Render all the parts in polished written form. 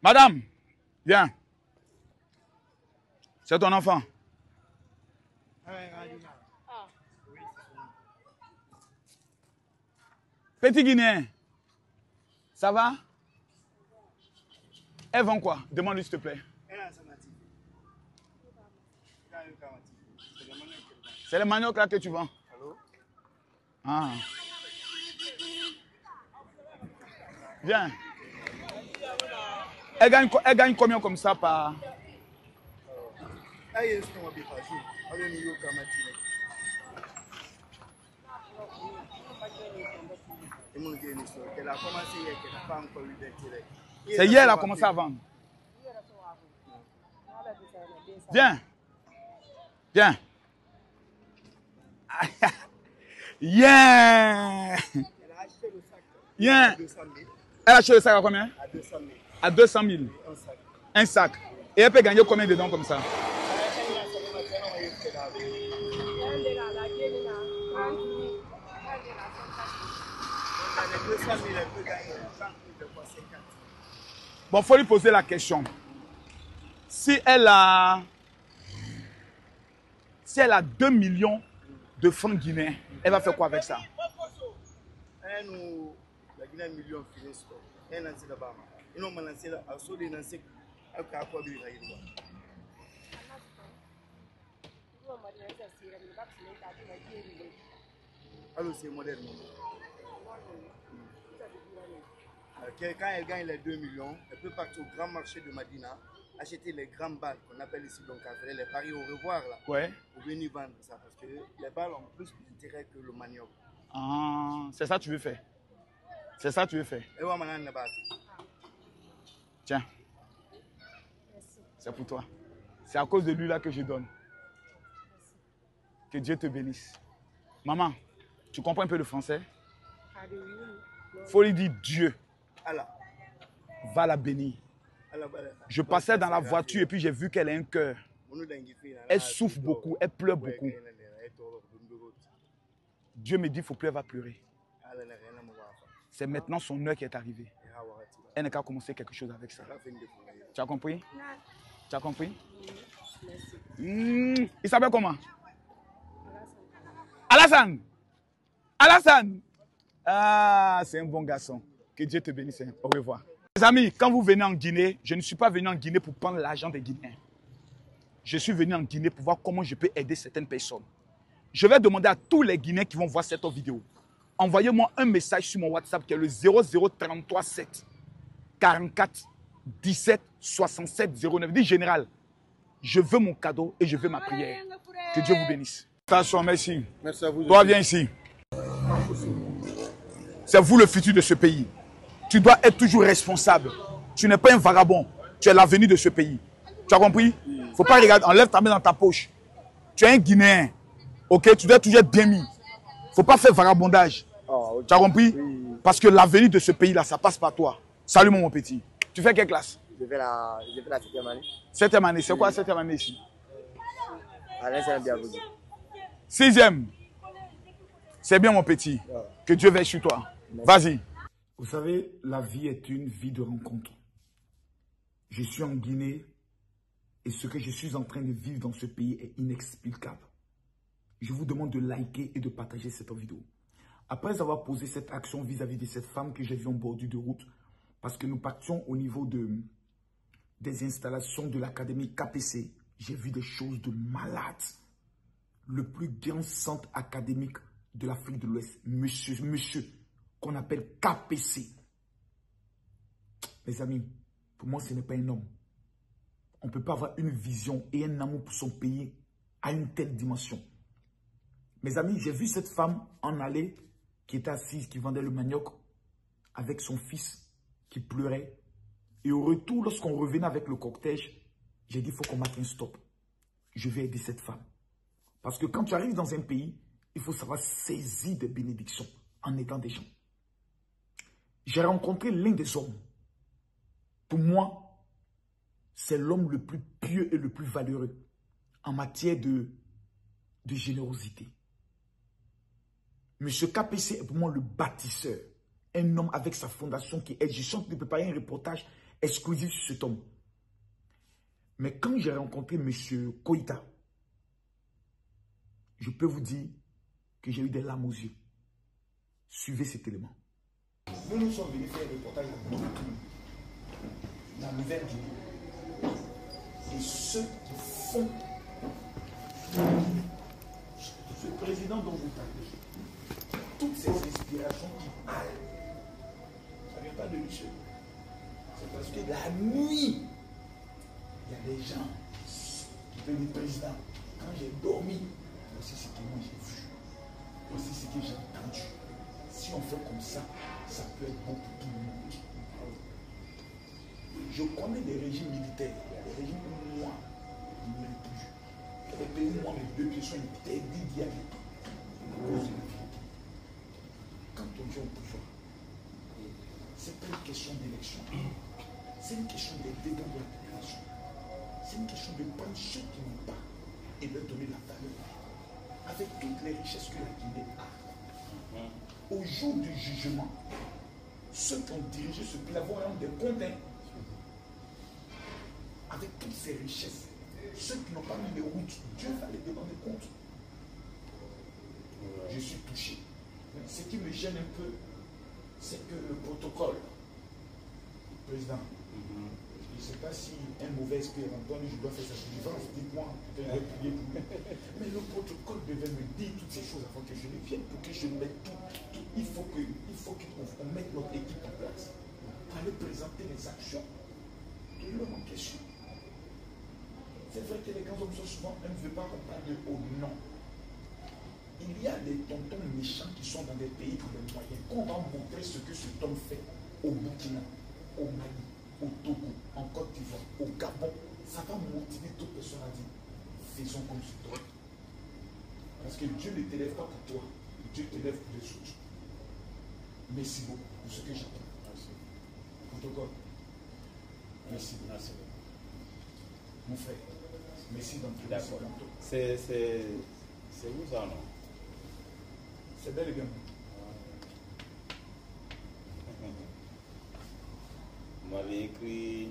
Madame, viens. C'est ton enfant. Petit Guinéen, ça va? Elles vont quoi? Demande-lui s'il te plaît. C'est le manioc là que tu vends? Ah. Viens. Elle gagne combien comme ça par... C'est hier qu'elle a commencé à vendre. Viens. Viens. Yeah. Yeah. Elle a acheté le sac à combien? À 200 000. À 200 000. Un sac. Et elle peut gagner combien dedans comme ça? Bon, il faut lui poser la question. Si elle a 2 millions de francs guinéens, elle va faire quoi avec ça? Quand elle gagne les 2 millions, elle peut partir au grand marché de Madina, acheter les grandes balles qu'on appelle ici donc les paris au revoir là, ouais, pour venir vendre ça parce que les balles ont plus d'intérêt que le manioc. Ah, c'est ça que tu veux faire. C'est ça que tu veux faire. Et ouais, maintenant, tiens. C'est pour toi. C'est à cause de lui là que je donne. Que Dieu te bénisse. Maman, tu comprends un peu le français? Faut lui dire Dieu. Allah. Va la bénir. Je passais dans la voiture et puis j'ai vu qu'elle a un cœur. Elle souffre beaucoup, elle pleure beaucoup. Dieu me dit, il ne faut plus, elle va pleurer. C'est maintenant son heure qui est arrivée. Elle n'a qu'à commencer quelque chose avec ça. Tu as compris? Tu as compris? Il s'appelle comment? Alassane. Alassane. Ah, c'est un bon garçon. Que Dieu te bénisse. Au revoir. Les amis, quand vous venez en Guinée, je ne suis pas venu en Guinée pour prendre l'argent des Guinéens. Je suis venu en Guinée pour voir comment je peux aider certaines personnes. Je vais demander à tous les Guinéens qui vont voir cette vidéo, envoyez-moi un message sur mon WhatsApp qui est le 0033 7 44 17 67 09. Dis général, je veux mon cadeau et je veux ma prière. Que Dieu vous bénisse. Attention, merci. Merci à vous. Toi, viens ici. C'est vous le futur de ce pays. Tu dois être toujours responsable. Tu n'es pas un vagabond. Tu es l'avenir de ce pays. Tu as compris? Il ne faut pas regarder, enlève ta main dans ta poche. Tu es un Guinéen. Ok, tu dois toujours être bien mis. Il ne faut pas faire vagabondage. Oh, okay. Tu as compris? Oui. Parce que l'avenir de ce pays-là, ça passe par toi. Salut mon petit. Tu fais quelle classe? Je fais la 7e année. 7e année, c'est quoi 7e année ici? À bien vous. 6e. C'est bien mon petit. Ouais. Que Dieu veille sur toi. Vas-y. Vous savez, la vie est une vie de rencontre. Je suis en Guinée et ce que je suis en train de vivre dans ce pays est inexplicable. Je vous demande de liker et de partager cette vidéo. Après avoir posé cette action vis-à-vis de cette femme que j'ai vue en bordure de route, parce que nous partions au niveau des installations de l'académie KPC, j'ai vu des choses de malades. Le plus grand centre académique de l'Afrique de l'Ouest, monsieur, qu'on appelle KPC. Mes amis, pour moi, ce n'est pas un homme. On ne peut pas avoir une vision et un amour pour son pays à une telle dimension. Mes amis, j'ai vu cette femme en allée qui était assise, qui vendait le manioc avec son fils qui pleurait. Et au retour, lorsqu'on revenait avec le cortège, j'ai dit, il faut qu'on mette un stop. Je vais aider cette femme. Parce que quand tu arrives dans un pays, il faut savoir saisir des bénédictions en aidant des gens. J'ai rencontré l'un des hommes. Pour moi, c'est l'homme le plus pieux et le plus valeureux en matière de générosité. Monsieur KPC est pour moi le bâtisseur. Un homme avec sa fondation qui aide. Je suis en train de préparer un reportage exclusif sur cet homme. Mais quand j'ai rencontré M. Koïta, je peux vous dire que j'ai eu des larmes aux yeux. Suivez cet élément. Nous sommes venus faire un reportage dans la Nouvelle-Guinée. Et ceux qui font ce président dont vous parlez, toutes ces inspirations qui parlent, ça ne vient pas de lui seul. C'est parce que la nuit, il y a des gens qui peuvent dire président, quand j'ai dormi, voici ce que moi j'ai vu, voici ce que j'ai entendu. Si on fait comme ça, ça peut être bon pour tout le monde. Je connais des régimes militaires, des régimes où moi, je ne m'aime plus. Il y a des pays où moi, mes deux pieds sont interdits d'y aller. Quand on vient au pouvoir, ce n'est pas une question d'élection. C'est une question des dégâts de la population. C'est une question de prendre ceux qui n'ont pas et leur donner la valeur. Avec toutes les richesses que la Guinée a. Au jour du jugement, ceux qui ont dirigé ce pays vont rendre des comptes. Avec toutes ces richesses, ceux qui n'ont pas mis les routes, Dieu va les demander compte. Je suis touché. Mais ce qui me gêne un peu, c'est que le protocole, président, je ne sais pas si un mauvais esprit Antoine, je dois faire sa délivrance, dites-moi, je vais prier pour lui. Mais le protocole devait me dire toutes ces choses avant que je ne vienne, pour que je mette tout. Il faut qu'on mette notre équipe en place. Aller présenter les actions de l'homme en question. C'est vrai que les grands hommes sont souvent, on ne veut pas qu'on parle au nom. Il y a des tontons méchants qui sont dans des pays pour les moyens. Qu'on va montrer ce que cet homme fait au Burkina, au Mali, au Togo, en Côte d'Ivoire, au Gabon. Ça va motiver toute personne à dire, faisons comme cet homme. Parce que Dieu ne t'élève pas pour toi, Dieu t'élève pour les autres. Merci beaucoup pour ce que j'entends. Protocole. Merci beaucoup. Merci. Mon frère, merci d'entrer. D'accord. C'est où ça, non? C'est bel et bien. Vous m'avez écrit,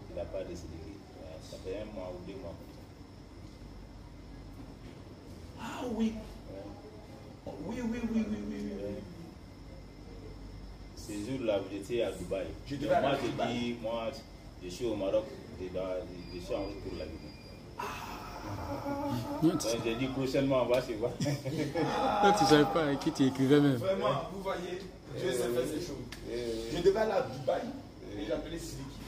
il n'a pas décidé. Ça fait 1 mois ou 2 mois. Ah oui. Ouais. Oui. Ces jours-là, vous étiez à Dubaï. Moi, j'ai dit, moi, je suis au Maroc, je suis en route pour la Guinée. Donc, j'ai dit prochainement, on va se voir. Tu ne savais pas à qui tu écrivais même. Vraiment, vous voyez, Dieu sait faire ces choses. Je devais aller à Dubaï et j'appelais Siliki.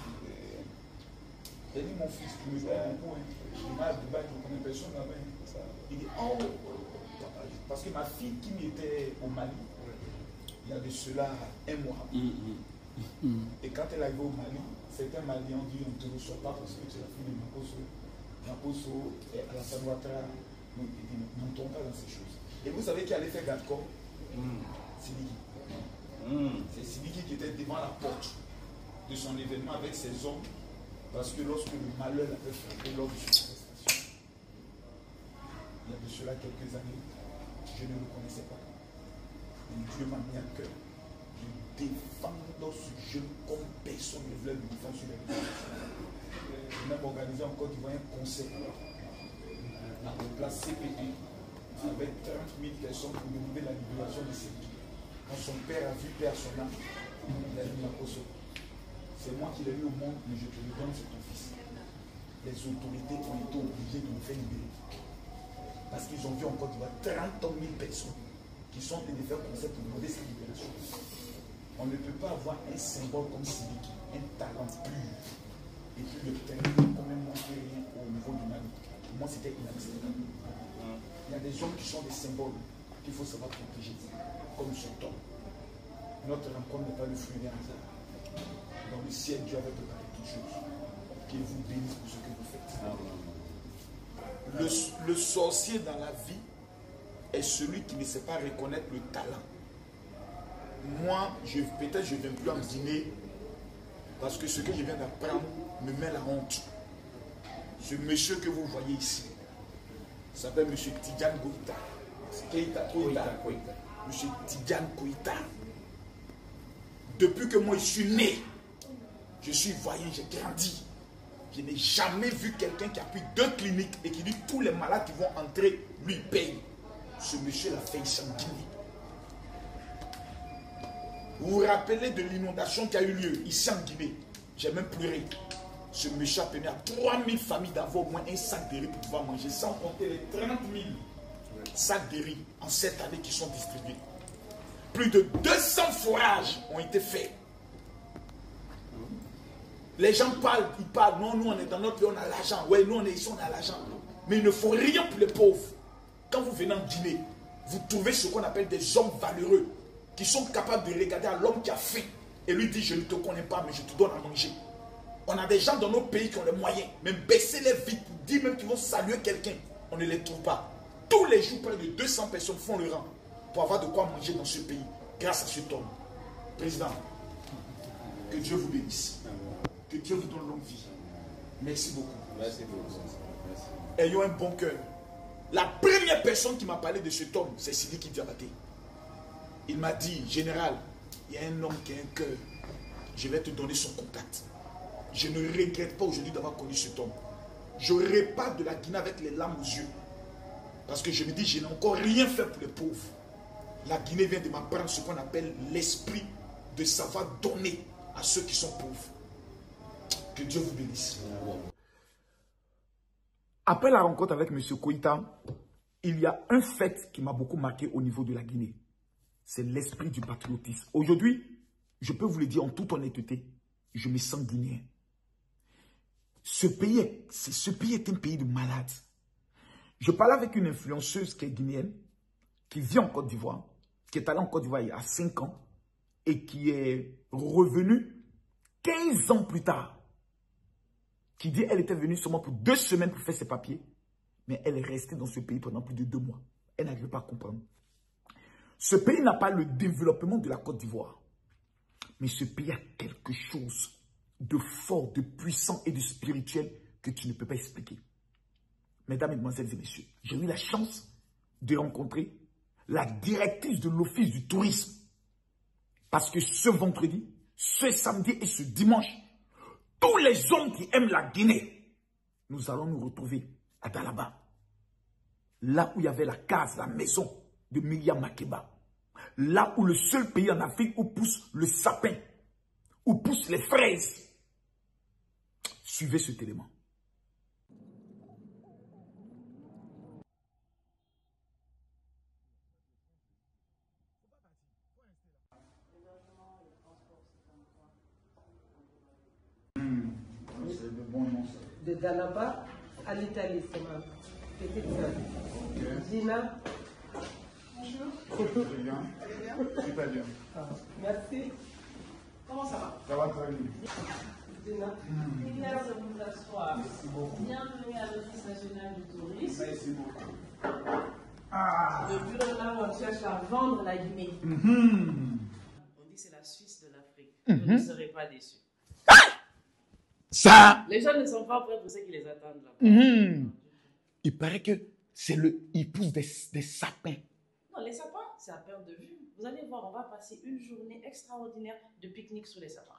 J'ai dit, mon fils, tu me fais beaucoup. Je vais à Dubaï, je ne connais personne là-bas. Il dit, oh, parce que ma fille qui était au Mali, il y a de cela 1 mois. Et quand elle est arrivée au Mali, certains Maliens ont dit, on ne te reçoit pas parce que tu es la fille de Makoso et Alassane Ouattara. Nous n'entrons pas dans ces choses. Et vous savez qui allait faire garde-corps? Siliki. C'est Siliki qui était devant la porte de son événement avec ses hommes, parce que lorsque le malheur l'avait frappé lors de son arrestation, il y a de cela quelques années, je ne le connaissais pas. Et Dieu m'a mis à cœur de défendre ce jeune comme personne ne voulait le défendre sur les réseaux sociaux. J'ai même organisé en Côte d'Ivoire un concert à la place CPD avec 30 000 personnes pour demander la libération de ses filles. Quand son père a vu père son âme, il a dit Makoso, c'est moi qui l'ai mis au monde, mais je te le donne, c'est ton fils. Les autorités ont été obligées de me faire libérer. Parce qu'ils ont vu en Côte d'Ivoire 30 000 personnes qui sont en train de faire concert pour demander cette libération. On ne peut pas avoir un symbole comme Siliki, un talent pur, et puis le terminer quand même montrer rien au niveau du Mali. Pour moi, c'était inacceptable. Il y a des hommes qui sont des symboles qu'il faut savoir protéger, comme ce homme. Notre rencontre n'est pas le fruit d'un hasard. Dans le ciel, Dieu avait préparé toutes choses. Qu'il vous bénisse pour ce que vous faites. Le sorcier dans la vie est celui qui ne sait pas reconnaître le talent. Moi, peut-être je ne viens plus en dîner parce que ce que je viens d'apprendre me met la honte. Ce monsieur que vous voyez ici s'appelle M. Tidjane Koïta. M. Tidjane Koïta. Depuis que moi je suis né, Je suis ivoirien, j'ai grandi. Je n'ai jamais vu quelqu'un qui a pris 2 cliniques et qui dit tous les malades qui vont entrer, lui paye. Ce monsieur l'a fait ici en Guinée. Vous vous rappelez de l'inondation qui a eu lieu ici en Guinée? J'ai même pleuré. Ce monsieur a permis à 3000 familles d'avoir au moins un sac de riz pour pouvoir manger, sans compter les 30 000 sacs de riz en cette année qui sont distribués. Plus de 200 forages ont été faits. Les gens parlent, ils parlent. Non, nous on est dans notre pays, on a l'argent. Ouais, nous on est ici, on a l'argent. Mais il ne faut rien pour les pauvres. Quand vous venez en Guinée, vous trouvez ce qu'on appelle des hommes valeureux qui sont capables de regarder à l'homme qui a faim et lui dire: je ne te connais pas, mais je te donne à manger. On a des gens dans nos pays qui ont les moyens, même baisser les vitres pour dire même qu'ils vont saluer quelqu'un. On ne les trouve pas. Tous les jours, près de 200 personnes font le rang pour avoir de quoi manger dans ce pays, grâce à cet homme. Président, que Dieu vous bénisse. Que Dieu vous donne longue vie. Merci beaucoup. Merci beaucoup. Merci. Ayons un bon cœur. La première personne qui m'a parlé de cet homme, c'est Sidiki Diabaté. Il m'a dit: général, il y a un homme qui a un cœur. Je vais te donner son contact. Je ne regrette pas aujourd'hui d'avoir connu cet homme. Je repars de la Guinée avec les larmes aux yeux. Parce que je me dis: je n'ai encore rien fait pour les pauvres. La Guinée vient de m'apprendre ce qu'on appelle l'esprit de savoir donner à ceux qui sont pauvres. Que Dieu vous bénisse. Après la rencontre avec M. Koïta, il y a un fait qui m'a beaucoup marqué au niveau de la Guinée. C'est l'esprit du patriotisme. Aujourd'hui, je peux vous le dire en toute honnêteté, je me sens guinéen. Ce pays est un pays de malades. Je parlais avec une influenceuse qui est guinéenne, qui vit en Côte d'Ivoire, qui est allée en Côte d'Ivoire il y a 5 ans et qui est revenue 15 ans plus tard. Qui dit qu'elle était venue seulement pour 2 semaines pour faire ses papiers, mais elle est restée dans ce pays pendant plus de 2 mois. Elle n'arrive pas à comprendre. Ce pays n'a pas le développement de la Côte d'Ivoire, mais ce pays a quelque chose de fort, de puissant et de spirituel que tu ne peux pas expliquer. Mesdames, Mesdemoiselles et Messieurs, j'ai eu la chance de rencontrer la directrice de l'Office du tourisme. Parce que ce vendredi, ce samedi et ce dimanche, tous les hommes qui aiment la Guinée, nous allons nous retrouver à Dalaba. Là où il y avait la case, la maison de Myriam Makeba. Là où le seul pays en Afrique où pousse le sapin, où poussent les fraises. Suivez cet élément. De Dalaba à l'Italie, c'est ma petite soeur. Gina. Bonjour. Très bien. Super bien. Ah, merci. Comment ça va? Ça va très bien. Gina. Plaisir de vous asseoir. Merci beaucoup. Bienvenue à l'Office national du tourisme. Merci beaucoup. Le bureau là où on cherche à vendre la Guinée. On dit que c'est la Suisse de l'Afrique. Vous ne serez pas déçus. Ça. Les gens ne sont pas prêts pour ceux qui les attendent là. Il paraît que ils poussent des sapins. Non, les sapins, c'est à perte de vue. Vous allez voir, on va passer une journée extraordinaire de pique-nique sous les sapins.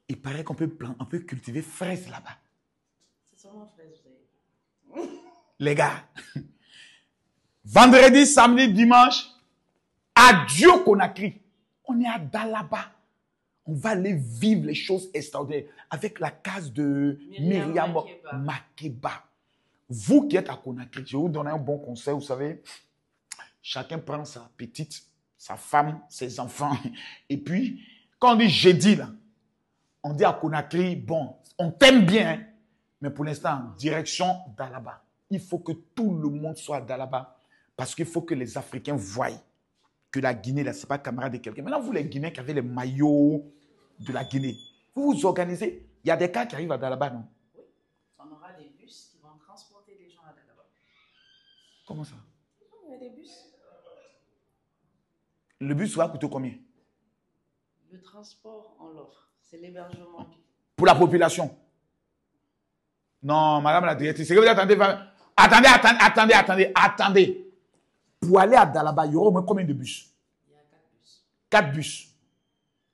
Il paraît qu'on peut cultiver fraises là-bas. C'est seulement fraises, vous avez. Les gars, vendredi, samedi, dimanche, adieu Conakry. On est à Dalaba. On va aller vivre les choses extraordinaires avec la case de Myriam Makeba. Vous qui êtes à Conakry, je vais vous donner un bon conseil. Vous savez, chacun prend sa petite, sa femme, ses enfants. Et puis, quand on dit jeudi, là, on dit à Conakry, bon, on t'aime bien, hein, mais pour l'instant, direction Dalaba. Il faut que tout le monde soit à Dalaba parce qu'il faut que les Africains voient que la Guinée, là, ce n'est pas camarade de quelqu'un. Maintenant, vous, les Guinéens qui avez les maillots de la Guinée, vous vous organisez. Il y a des cas qui arrivent à Dalaba, non? Oui, on aura des bus qui vont transporter des gens à Dalaba. Comment ça? Il y a des bus. Le bus va coûter combien? Le transport, on l'offre. C'est l'hébergement. Pour la population? Non, madame la directrice, c'est que vous attendez. Attendez. Pour aller à Dalaba, il y aura au moins combien de bus? Il y a 4 bus. 4 bus.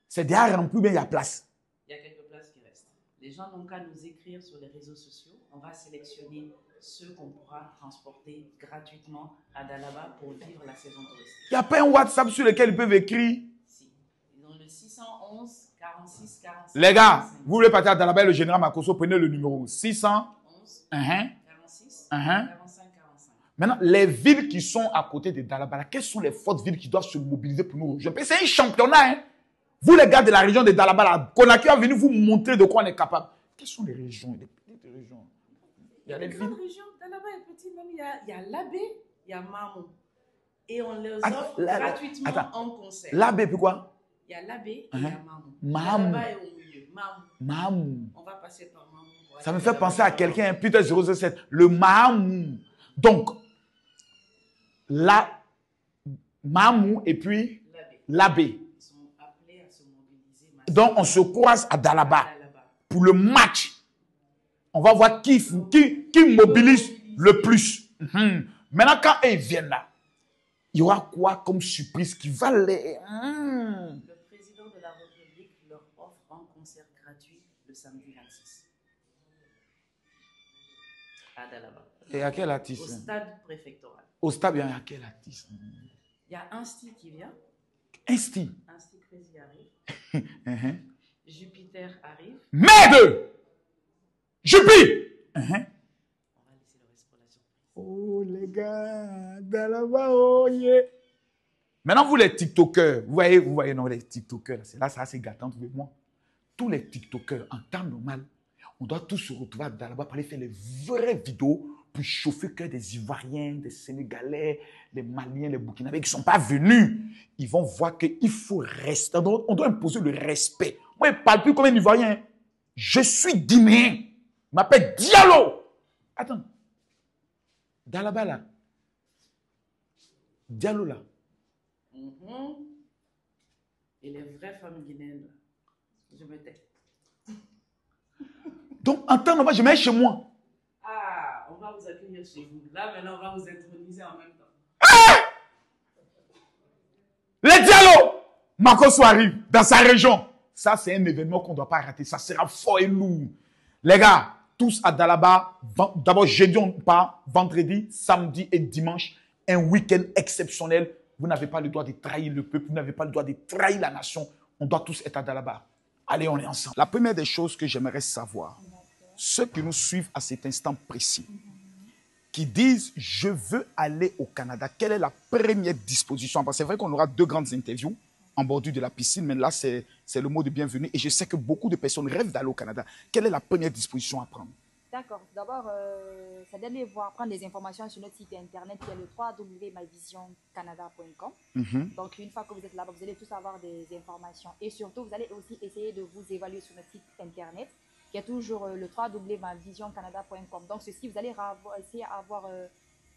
C'est déjà rempli, bien il y a place. Il y a quelques places qui restent. Les gens n'ont qu'à nous écrire sur les réseaux sociaux. On va sélectionner ceux qu'on pourra transporter gratuitement à Dalaba pour vivre la saison touristique. Il n'y a pas un WhatsApp sur lequel ils peuvent écrire? Si. Ils ont le 611 46 45. Les gars, vous voulez partir à Dalaba et le général Makosso, prenez le numéro 611 46 45 45. Maintenant, les villes qui sont à côté de Dalaba, quelles sont les fortes villes qui doivent se mobiliser pour nous rejoindre? C'est un championnat, hein? Vous, les gars de la région de Dalaba, Conakry va venir vous montrer de quoi on est capable. Quelles sont les régions? Les petites régions. Il y a les villes. Région, Dalaba est petit, même il y a Labé, il y a Mamou. Et on les offre gratuitement en concert. Labé, puis quoi? Il y a Labé et il y a Mamou. Mamou. Dalaba est au milieu. Mamou. On va passer par Mamou. Ça me fait penser à quelqu'un, putain 007, le Mamou. Donc, Mamou et puis Labé. Donc, on se croise à Dalaba pour le match. On va voir qui mobilise le plus. Maintenant, quand ils viennent là, il y aura quoi comme surprise qui va les... Le président de la République leur offre un concert gratuit le samedi 26 à Dalaba. Et à quel artiste? Au stade préfectoral. Au stade, il y a quel artiste? Il y a Insti qui vient. Insti Crazy arrive. Jupiter arrive. Merde! Jupiter! On va laisser le reste pour la surprise. Oh les gars, Dalaba, oh yeah! Maintenant, vous les TikTokers, vous voyez, non, les TikTokers, c'est là, ça c'est gâtant, trouvez-moi. Tous les TikTokers, en temps normal, on doit tous se retrouver à Dalaba pour aller faire les vraies vidéos pour chauffer que des Ivoiriens, des Sénégalais, les Maliens, les Burkinabés qui ne sont pas venus. Ils vont voir qu'il faut rester. On doit imposer le respect. Moi, je ne parle plus comme un Ivoirien. Je suis guinéen. Je m'appelle Diallo. Attends. Dalaba là. Diallo là. Et les vraies femmes guinéennes, je me tais. Donc, en temps normal, je mets chez moi. Ah, on va vous accueillir chez vous. Là, maintenant, on va vous introniser en même temps. Les Diallo! Makosso arrive dans sa région. Ça, c'est un événement qu'on ne doit pas rater. Ça sera fort et lourd. Les gars, tous à Dalaba. D'abord, jeudi, on part. Vendredi, samedi et dimanche. Un week-end exceptionnel. Vous n'avez pas le droit de trahir le peuple. Vous n'avez pas le droit de trahir la nation. On doit tous être à Dalaba. Allez, on est ensemble. La première des choses que j'aimerais savoir, ceux qui nous suivent à cet instant précis, qui disent « Je veux aller au Canada », quelle est la première disposition? Parce que c'est vrai qu'on aura 2 grandes interviews en bordure de la piscine, mais là, c'est le mot de bienvenue. Et je sais que beaucoup de personnes rêvent d'aller au Canada. Quelle est la première disposition à prendre? D'accord. D'abord, ça donne de voir prendre des informations sur notre site internet qui est le www.myvisioncanada.com. Donc, une fois que vous êtes là-bas, vous allez tous avoir des informations. Et surtout, vous allez aussi essayer de vous évaluer sur notre site internet qui est toujours le www.myvisioncanada.com. Donc, ceci, vous allez essayer d'avoir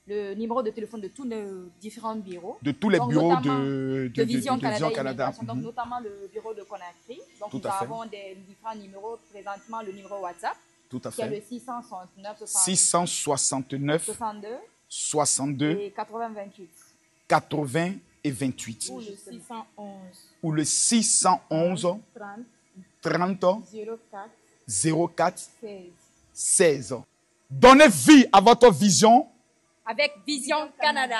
le numéro de téléphone de tous nos différents bureaux. De tous les bureaux de Vision Canada. Donc, notamment le bureau de Conakry. Donc, nous avons des différents numéros. Présentement, le numéro WhatsApp. Tout à qui est fait. le 669 62 et 80 28. 80 et 28. Ou le 611. Ou le 611 30 04 16. Donnez vie à votre vision. Avec Vision Canada.